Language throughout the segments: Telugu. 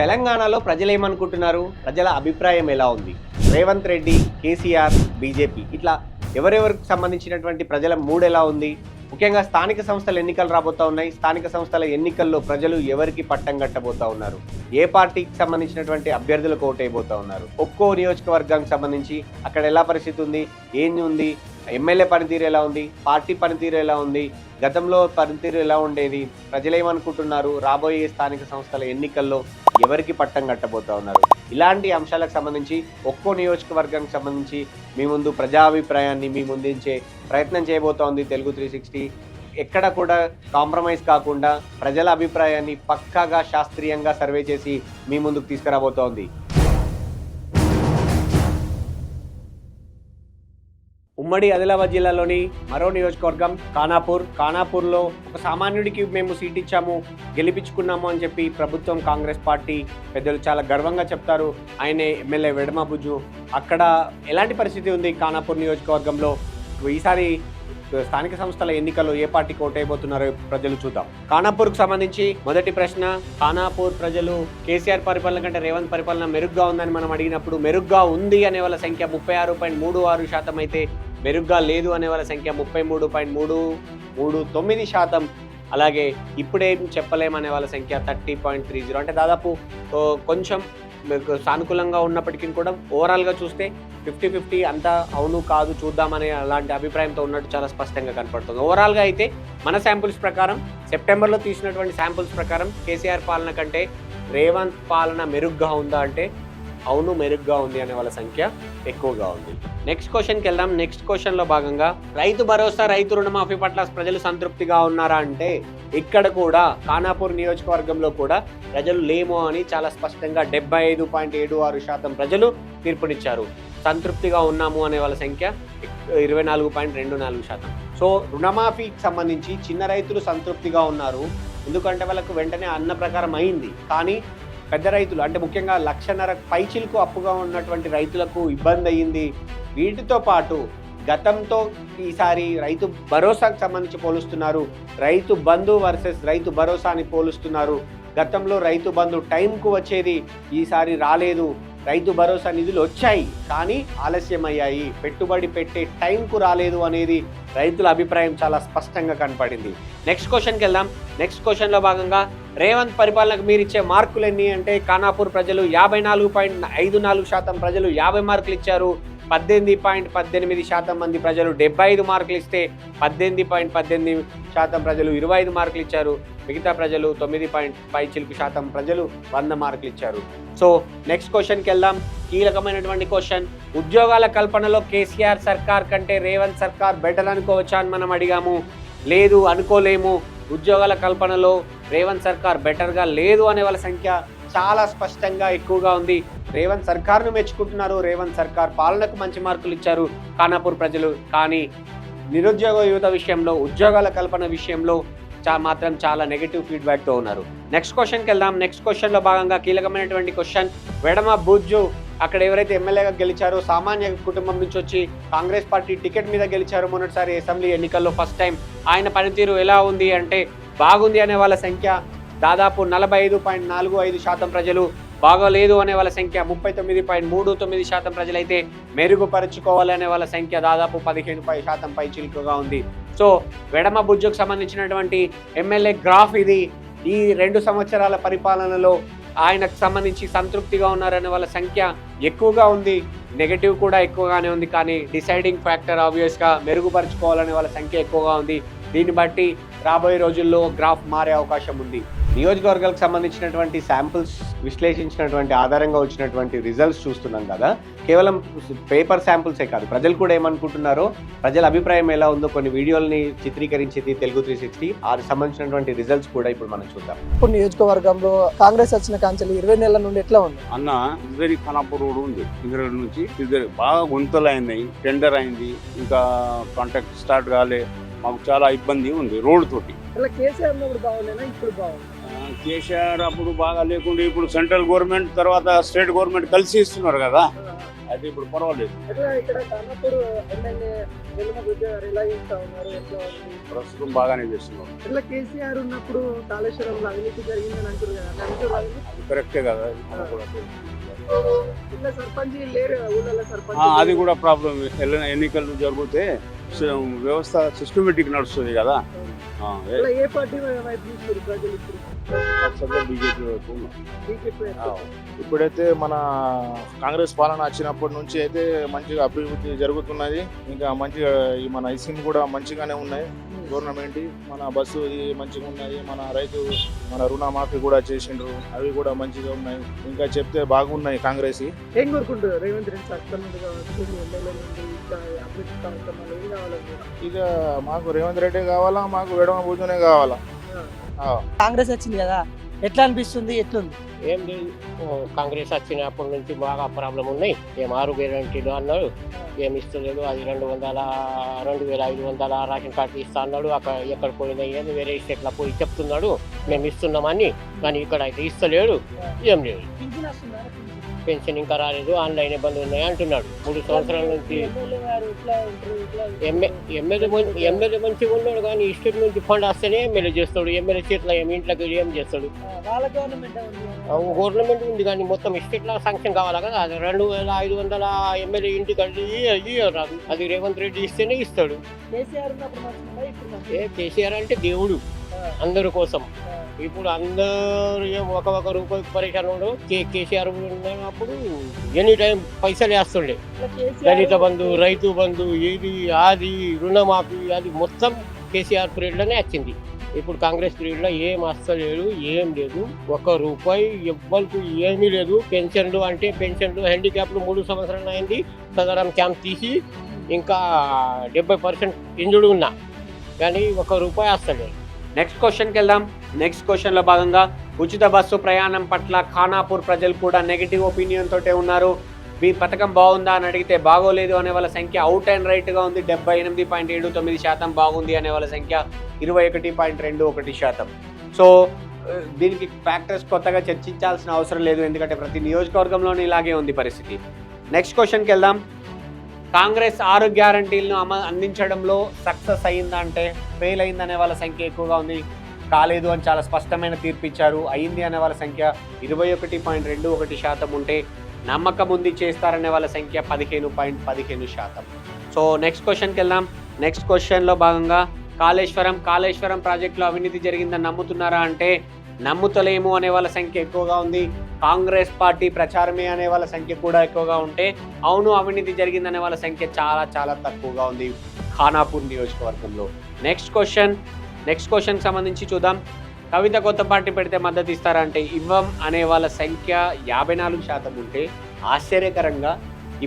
తెలంగాణలో ప్రజలు ఏమనుకుంటున్నారు? ప్రజల అభిప్రాయం ఎలా ఉంది? రేవంత్ రెడ్డి, కేసీఆర్, బీజేపీ ఇట్లా ఎవరెవరికి సంబంధించినటువంటి ప్రజల మూడ్ ఎలా ఉంది? ముఖ్యంగా స్థానిక సంస్థల ఎన్నికలు రాబోతా ఉన్నాయి. స్థానిక సంస్థల ఎన్నికల్లో ప్రజలు ఎవరికి పట్టం కట్టబోతా ఉన్నారు? ఏ పార్టీకి సంబంధించినటువంటి అభ్యర్థులకు ఓటైపోతా ఉన్నారు? ఒక్కో నియోజకవర్గానికి సంబంధించి అక్కడ ఎలా పరిస్థితి ఉంది, ఏంది ఉంది, ఎమ్మెల్యే పనితీరు ఎలా ఉంది, పార్టీ పనితీరు ఎలా ఉంది, గతంలో పనితీరు ఎలా ఉండేది, ప్రజలు ఏమనుకుంటున్నారు, రాబోయే స్థానిక సంస్థల ఎన్నికల్లో ఎవరికి పట్టం కట్టబోతా ఉన్నారు? ఇలాంటి అంశాలకు సంబంధించి ఒక్కో నియోజకవర్గానికి సంబంధించి మీ ముందు ప్రజాభిప్రాయాన్ని మీ ముందుంచే ప్రయత్నం చేయబోతా ఉంది తెలుగు 360. ఎక్కడ కూడా కాంప్రమైజ్ కాకుండా ప్రజల అభిప్రాయాన్ని పక్కాగా శాస్త్రీయంగా సర్వే చేసి మీ ముందుకు తీసుకురాబోతోంది. ఉమ్మడి ఆదిలాబాద్ జిల్లాలోని మరో నియోజకవర్గం ఖానాపూర్లో ఒక సామాన్యుడికి మేము సీట్ ఇచ్చాము, గెలిపించుకున్నాము అని చెప్పి ప్రభుత్వం, కాంగ్రెస్ పార్టీ పెద్దలు చాలా గర్వంగా చెప్తారు. ఆయనే ఎమ్మెల్యే వెడమ బుజ్జు. అక్కడ ఎలాంటి పరిస్థితి ఉంది ఖానాపూర్ నియోజకవర్గంలో? ఈసారి స్థానిక సంస్థల ఎన్నికల్లో ఏ పార్టీకి ఓటైపోతున్నారో ప్రజలు చూద్దాం. ఖానాపూర్కు సంబంధించి మొదటి ప్రశ్న, ఖానాపూర్ ప్రజలు కేసీఆర్ పరిపాలన కంటే రేవంత్ పరిపాలన మెరుగ్గా ఉందని మనం అడిగినప్పుడు మెరుగ్గా ఉంది అనే వాళ్ళ సంఖ్య 36.36% అయితే మెరుగ్గా లేదు అనే వాళ్ళ సంఖ్య 33.39%. అలాగే ఇప్పుడేం చెప్పలేమనే వాళ్ళ సంఖ్య 30.30. అంటే దాదాపు కొంచెం సానుకూలంగా ఉన్నప్పటికీ కూడా ఓవరాల్గా చూస్తే 50-50 అంతా అవును కాదు చూద్దామనే అలాంటి అభిప్రాయంతో ఉన్నట్టు చాలా స్పష్టంగా కనపడుతుంది. ఓవరాల్గా అయితే మన శాంపుల్స్ ప్రకారం, సెప్టెంబర్లో తీసినటువంటి శాంపుల్స్ ప్రకారం కేసీఆర్ పాలన కంటే రేవంత్ పాలన మెరుగ్గా ఉందా అంటే అవును మెరుగ్గా ఉంది అనే వాళ్ళ సంఖ్య ఎక్కువగా ఉంది. నెక్స్ట్ క్వశ్చన్కి వెళ్దాం. నెక్స్ట్ క్వశ్చన్లో భాగంగా రైతు భరోసా, రైతు రుణమాఫీ పట్ల ప్రజలు సంతృప్తిగా ఉన్నారా అంటే ఇక్కడ కూడా ఖానాపూర్ నియోజకవర్గంలో కూడా ప్రజలు లేమో అని చాలా స్పష్టంగా 75.76% ప్రజలు తీర్పునిచ్చారు. సంతృప్తిగా ఉన్నాము అనే వాళ్ళ సంఖ్య 24.24%. సో రుణమాఫీకి సంబంధించి చిన్న రైతులు సంతృప్తిగా ఉన్నారు, ఎందుకంటే వాళ్ళకు వెంటనే అన్న ప్రకారం అయింది. కానీ పెద్ద రైతులు అంటే ముఖ్యంగా 1,50,000 పైచిలకు అప్పుగా ఉన్నటువంటి రైతులకు ఇబ్బంది అయ్యింది. వీటితో పాటు గతంతో ఈసారి రైతు భరోసాకు సంబంధించి పోలుస్తున్నారు, రైతు బంధు వర్సెస్ రైతు భరోసాని పోలుస్తున్నారు. గతంలో రైతు బంధు టైంకు వచ్చేది, ఈసారి రాలేదు. రైతు భరోసా నిధులు వచ్చాయి కానీ ఆలస్యమయ్యాయి, పెట్టుబడి పెట్టే టైంకు రాలేదు అనేది రైతుల అభిప్రాయం చాలా స్పష్టంగా కనపడింది. నెక్స్ట్ క్వశ్చన్కి వెళ్దాం. నెక్స్ట్ క్వశ్చన్లో భాగంగా రేవంత్ పరిపాలనకు మీరు ఇచ్చే మార్కులు ఎన్ని అంటే ఖానాపూర్ ప్రజలు 54.54% ప్రజలు 50 మార్కులు ఇచ్చారు. 18.18% మంది ప్రజలు 75 మార్కులు ఇస్తే 18.18% ప్రజలు 25 మార్కులు ఇచ్చారు. మిగతా ప్రజలు 9.5% ప్రజలు 100 మార్కులు ఇచ్చారు. సో నెక్స్ట్ క్వశ్చన్కి వెళ్దాం. కీలకమైనటువంటి క్వశ్చన్, ఉద్యోగాల కల్పనలో కేసీఆర్ సర్కార్ కంటే రేవంత్ సర్కార్ బెటర్ అనుకోవచ్చా అని మనం అడిగాము. లేదు, అనుకోలేము. ఉద్యోగాల కల్పనలో రేవంత్ సర్కార్ బెటర్గా లేదు అనే వాళ్ళ సంఖ్య చాలా స్పష్టంగా ఎక్కువగా ఉంది. రేవంత్ సర్కార్ను మెచ్చుకుంటున్నారు, రేవంత్ సర్కార్ పాలనకు మంచి మార్కులు ఇచ్చారు ఖానాపూర్ ప్రజలు. కానీ నిరుద్యోగ యువత విషయంలో, ఉద్యోగాల కల్పన విషయంలో మాత్రం చాలా నెగిటివ్ ఫీడ్బ్యాక్తో ఉన్నారు. నెక్స్ట్ క్వశ్చన్కి వెళ్దాం. నెక్స్ట్ క్వశ్చన్లో భాగంగా కీలకమైనటువంటి క్వశ్చన్, వెడమ బుజ్జు అక్కడ ఎవరైతే ఎమ్మెల్యేగా గెలిచారో, సామాన్య కుటుంబం నుంచి వచ్చి కాంగ్రెస్ పార్టీ టికెట్ మీద గెలిచారు మొన్నటిసారి అసెంబ్లీ ఎన్నికల్లో ఫస్ట్ టైం, ఆయన పనితీరు ఎలా ఉంది అంటే బాగుంది అనే వాళ్ళ సంఖ్య దాదాపు 45.45% ప్రజలు, బాగోలేదు అనే వాళ్ళ సంఖ్య 39.39% ప్రజలైతే మెరుగుపరుచుకోవాలనే వాళ్ళ సంఖ్య దాదాపు 15% పై చిలుకగా ఉంది. సో వెడమ బుజ్జుకు సంబంధించినటువంటి ఎమ్మెల్యే గ్రాఫ్ ఇది. ఈ 2 సంవత్సరాల పరిపాలనలో ఆయనకు సంబంధించి సంతృప్తిగా ఉన్నారనే వాళ్ళ సంఖ్య ఎక్కువగా ఉంది, నెగటివ్ కూడా ఎక్కువగానే ఉంది. కానీ డిసైడింగ్ ఫ్యాక్టర్ ఆబ్వియస్గా మెరుగుపరుచుకోవాలనే వాళ్ళ సంఖ్య ఎక్కువగా ఉంది. దీన్ని బట్టి రాబోయే రోజుల్లో గ్రాఫ్ మారే అవకాశం ఉంది. నియోజకవర్గాలకు సంబంధించినటువంటి శాంపుల్స్ విశ్లేషించినటువంటి ఆధారంగా వచ్చినటువంటి రిజల్ట్స్ చూస్తున్నాం కదా, కేవలం పేపర్ శాంపుల్సే కాదు, ప్రజలు కూడా ఏమనుకుంటున్నారో, ప్రజల అభిప్రాయం ఎలా ఉందో కొన్ని వీడియోల్ని చిత్రీకరించింది తెలుగు 360. ఆ సంబంధించినటువంటి రిజల్ట్స్ కూడా ఇప్పుడు మనం చూద్దాం. ఇప్పుడు నియోజకవర్గంలో కాంగ్రెస్ వచ్చిన కాంచెలు 20 నెలల నుండి ఎట్లా ఉంది అన్న? ఇద్దరి ఖానాపూర్ రోడ్ ఉంది, ఇద్దరి నుంచి ఇద్దరు బాగా గుంతలు అయినాయి, టెండర్ అయింది, ఇంకా కాంట్రాక్ట్ స్టార్ట్ కాలే, మాకు చాలా ఇబ్బంది ఉంది రోడ్ తోటి. కేసీఆర్ ఉన్నప్పుడు బాగుండేనా ఇప్పుడు బాగుంది? కేసీఆర్ అప్పుడు బాగా లేకుండా ఇప్పుడు సెంట్రల్ గవర్నమెంట్ తర్వాత స్టేట్ గవర్నమెంట్ కలిసి ఇస్తున్నారు కదా, అయితే ఇప్పుడు పర్వాలేదు. ఎట్లా ఇక్కడ ఖానాపూర్ ఎమ్మెల్యే వెలుమగుజ్జ గారు ఎలా చేస్తా ఉన్నారు, ఎట్లా ఉంది? ప్రస్తుతం బాగానే చేస్తున్నారు. ఎట్లా కేసీఆర్ ఉన్నప్పుడు కాళేశ్వరంలో అవినీతి జరిగిందని అంటారు కదా, అది అంటారు కదా? అది కరెక్టే కదా, ఇది మనకు కూడా తెలుసు. ఇట్లా సర్పంచ్ లేరు ఊళ్ళలో సర్పంచ్. అది కూడా ప్రాబ్లం. ఎన్నికలు జరిగితే వ్యవస్థ సిస్టమేటిక్ నడుస్తుంది కదా. ఇట్లా ఏ పార్టీ వైపు చూస్తారు ప్రజలు ఇప్పుడు? బీజేపీ వైపు ఉన్నారు. బీజేపీ వైపు. ఇప్పుడైతే మన కాంగ్రెస్ పాలన వచ్చినప్పటి నుంచి అయితే మంచిగా అభివృద్ధి జరుగుతున్నది. ఇంకా మంచిగా ఈ మన స్కీమ్ కూడా మంచిగానే ఉన్నాయి. గవర్నమెంట్ మన బస్సు మంచిగా ఉన్నది. మన రైతు మన రుణమాఫీ కూడా చేసిండ్రు, అవి కూడా మంచిగా ఉన్నాయి. ఇంకా చెప్తే బాగున్నాయి కాంగ్రెస్. ఏం కోరుకుంటారు రేవంత్ రెడ్డి సార్ నుండి కావచ్చు, ఎమ్మెల్యే నుండి ఇంకా అభివృద్ధి కార్యక్రమాలు ఏం కావాలి? ఇక మాకు రేవంత్ రెడ్డి కావాలా, మాకు వెడమ భూజనే కావాలా. కాంగ్రెస్ వచ్చింది కదా, ఎట్లా అనిపిస్తుంది, ఎట్లుంది? ఏం లేదు, కాంగ్రెస్ వచ్చినప్పటి నుంచి బాగా ప్రాబ్లం ఉన్నాయి. ఏం 6 గ్యారెంటీలు అన్నాడు, ఏమి ఇస్తలేదు. అది 2,500 రేషన్ కార్డు ఇస్తా అన్నాడు. అక్కడ ఎక్కడ పోయినా ఏమి వేరే స్టేట్లో పోయి చెప్తున్నాడు మేము ఇస్తున్నామని, కానీ ఇక్కడ అయితే ఇస్తలేడు. ఏం లేదు, పెన్షన్ ఇంకా రాలేదు, ఆన్లైన్ ఇబ్బందులు ఉన్నాయి అంటున్నాడు. 3 సంవత్సరాల నుంచి ఎమ్మెల్యే మంచిగా ఉన్నాడు, కానీ స్టేట్ నుంచి ఫండ్ వస్తేనే ఎమ్మెల్యే చేస్తాడు. ఎమ్మెల్యే చేతిలో ఇంట్లోకి ఏం చేస్తాడు? గవర్నమెంట్ ఉంది కానీ మొత్తం స్టేట్లో శాంక్షన్ కావాలా కదా. అది 2,500 ఎమ్మెల్యే ఇంటికి రాదు. అది రేవంత్ రెడ్డి ఇస్తేనే ఇస్తాడు. కేసీఆర్ అంటే దేవుడు అందరి కోసం. ఇప్పుడు అందరూ ఒక రూపాయి పరేషాన్ ఉండవు. కేసీఆర్ ఉన్నప్పుడు ఎనీ టైం పైసలు వేస్తుండే. దళిత బంధు, రైతు బంధు, ఇది అది రుణమాఫీ, అది మొత్తం కేసీఆర్ పీరియడ్లోనే వచ్చింది. ఇప్పుడు కాంగ్రెస్ పీరియడ్లో ఏం వస్తలేదు, ఏం లేదు. 1 రూపాయి ఎవ్వరికి ఏమీ లేదు. పెన్షన్లు అంటే పెన్షన్లు హ్యాండిక్యాప్లు 3 సంవత్సరాలు అయింది. సదరం క్యాంప్ తీసి ఇంకా 70% ఇంజుడు ఉన్నా, కానీ 1 రూపాయి వస్తలేదు. నెక్స్ట్ క్వశ్చన్కి వెళ్దాం. నెక్స్ట్ క్వశ్చన్లో భాగంగా ఉచిత బస్సు ప్రయాణం పట్ల ఖానాపూర్ ప్రజలు కూడా నెగిటివ్ ఒపీనియన్ తోటే ఉన్నారు. మీ పథకం బాగుందా అని అడిగితే బాగోలేదు అనే వాళ్ళ సంఖ్య అవుట్ అండ్ రైట్గా ఉంది. 78.79% బాగుంది అనే వాళ్ళ సంఖ్య 21.21%. సో దీనికి ఫ్యాక్టర్స్ కొత్తగా చర్చించాల్సిన అవసరం లేదు, ఎందుకంటే ప్రతి నియోజకవర్గంలోనే ఇలాగే ఉంది పరిస్థితి. నెక్స్ట్ క్వశ్చన్కి వెళ్దాం. కాంగ్రెస్ 6 గ్యారంటీలను అందించడంలో సక్సెస్ అయిందా అంటే ఫెయిల్ అయిందనే వాళ్ళ సంఖ్య ఎక్కువగా ఉంది. కాలేదు అని చాలా స్పష్టమైన తీర్పు ఇచ్చారు. అయింది అనే వాళ్ళ సంఖ్య 21.21% ఉంటే నమ్మకం ఉంది చేస్తారనే వాళ్ళ సంఖ్య 15.15%. సో నెక్స్ట్ క్వశ్చన్కి వెళ్దాం. నెక్స్ట్ క్వశ్చన్లో భాగంగా కాళేశ్వరం ప్రాజెక్టులో అవినీతి జరిగిందని నమ్ముతున్నారా అంటే నమ్ముతలేము అనే వాళ్ళ సంఖ్య ఎక్కువగా ఉంది. కాంగ్రెస్ పార్టీ ప్రచారమే అనే వాళ్ళ సంఖ్య కూడా ఎక్కువగా ఉంటే అవును అవినీతి జరిగిందనే వాళ్ళ సంఖ్య చాలా చాలా తక్కువగా ఉంది ఖానాపూర్ నియోజకవర్గంలో. నెక్స్ట్ క్వశ్చన్కి సంబంధించి చూద్దాం. కవిత కొత్త పార్టీ పెడితే మద్దతు ఇస్తారంటే ఇవ్వం అనే వాళ్ళ సంఖ్య 54% ఉంటే ఆశ్చర్యకరంగా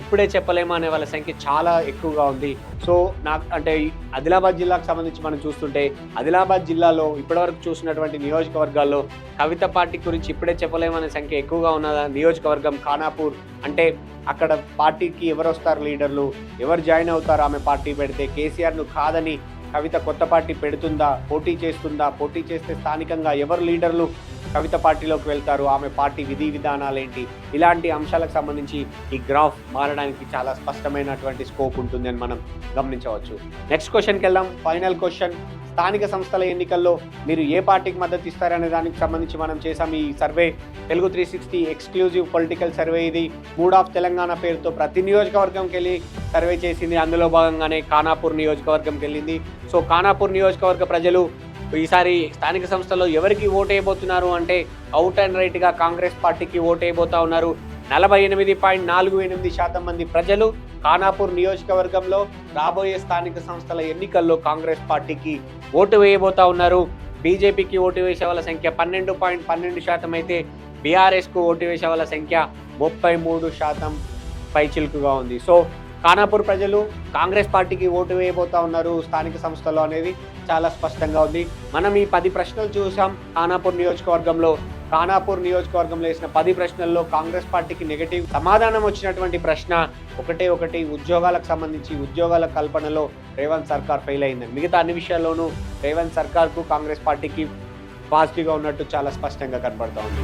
ఇప్పుడే చెప్పలేము అనే వాళ్ళ సంఖ్య చాలా ఎక్కువగా ఉంది. సో నాకు అంటే ఆదిలాబాద్ జిల్లాకు సంబంధించి మనం చూస్తుంటే ఆదిలాబాద్ జిల్లాలో ఇప్పటివరకు చూసినటువంటి నియోజకవర్గాల్లో కవిత పార్టీ గురించి ఇప్పుడే చెప్పలేము అనే సంఖ్య ఎక్కువగా ఉన్న నియోజకవర్గం ఖానాపూర్. అంటే అక్కడ పార్టీకి ఎవరు వస్తారు లీడర్లు, ఎవరు జాయిన్ అవుతారు ఆమె పార్టీ పెడితే, కేసీఆర్ను కాదని కవిత కొత్త పార్టీ పెడుతుందా, పోటీ చేస్తుందా, పోటీ చేస్తే స్థానికంగా ఎవరు లీడర్లు కవిత పార్టీలోకి వెళ్తారు, ఆమె పార్టీ విధి విధానాలేంటి, ఇలాంటి అంశాలకు సంబంధించి ఈ గ్రాఫ్ మారడానికి చాలా స్పష్టమైనటువంటి స్కోప్ ఉంటుంది అని మనం గమనించవచ్చు. నెక్స్ట్ క్వశ్చన్కి వెళ్దాం. Final question. స్థానిక సంస్థల ఎన్నికల్లో మీరు ఏ పార్టీకి మద్దతు ఇస్తారనే దానికి సంబంధించి మనం చేసాం ఈ survey. Telugu 360 exclusive political survey ఇది. మూడ్ ఆఫ్ తెలంగాణ పేరుతో ప్రతి నియోజకవర్గంకి వెళ్ళి సర్వే చేసింది. అందులో భాగంగానే ఖానాపూర్ నియోజకవర్గంకి వెళ్ళింది. సో ఖానాపూర్ నియోజకవర్గ ప్రజలు ఈసారి స్థానిక సంస్థల్లో ఎవరికి ఓటు వేయబోతున్నారు అంటే అవుట్ అండ్ రైట్గా కాంగ్రెస్ పార్టీకి ఓటు వేయబోతా ఉన్నారు. 48.48% మంది ప్రజలు ఖానాపూర్ నియోజకవర్గంలో రాబోయే స్థానిక సంస్థల ఎన్నికల్లో కాంగ్రెస్ పార్టీకి ఓటు వేయబోతా ఉన్నారు. బీజేపీకి ఓటు వేసే వాళ్ళ సంఖ్య 12.12% అయితే బీఆర్ఎస్కు ఓటు వేసే వాళ్ళ సంఖ్య 33% పైచిలుకుగా ఉంది. సో ఖానాపూర్ ప్రజలు కాంగ్రెస్ పార్టీకి ఓటు వేయబోతా ఉన్నారు స్థానిక సంస్థలో అనేది చాలా స్పష్టంగా ఉంది. మనం ఈ 10 ప్రశ్నలు చూసాం ఖానాపూర్ నియోజకవర్గంలో వేసిన 10 ప్రశ్నల్లో కాంగ్రెస్ పార్టీకి నెగటివ్ సమాధానం వచ్చినటువంటి ప్రశ్న ఒకటి ఉద్యోగాలకు సంబంధించి ఉద్యోగాల కల్పనలో రేవంత్ సర్కార్ ఫెయిల్ అయిందని. మిగతా అన్ని విషయాల్లోనూ రేవంత్ సర్కార్కు కాంగ్రెస్ పార్టీకి పాజిటివ్గా ఉన్నట్టు చాలా స్పష్టంగా కనబడుతూ ఉంది.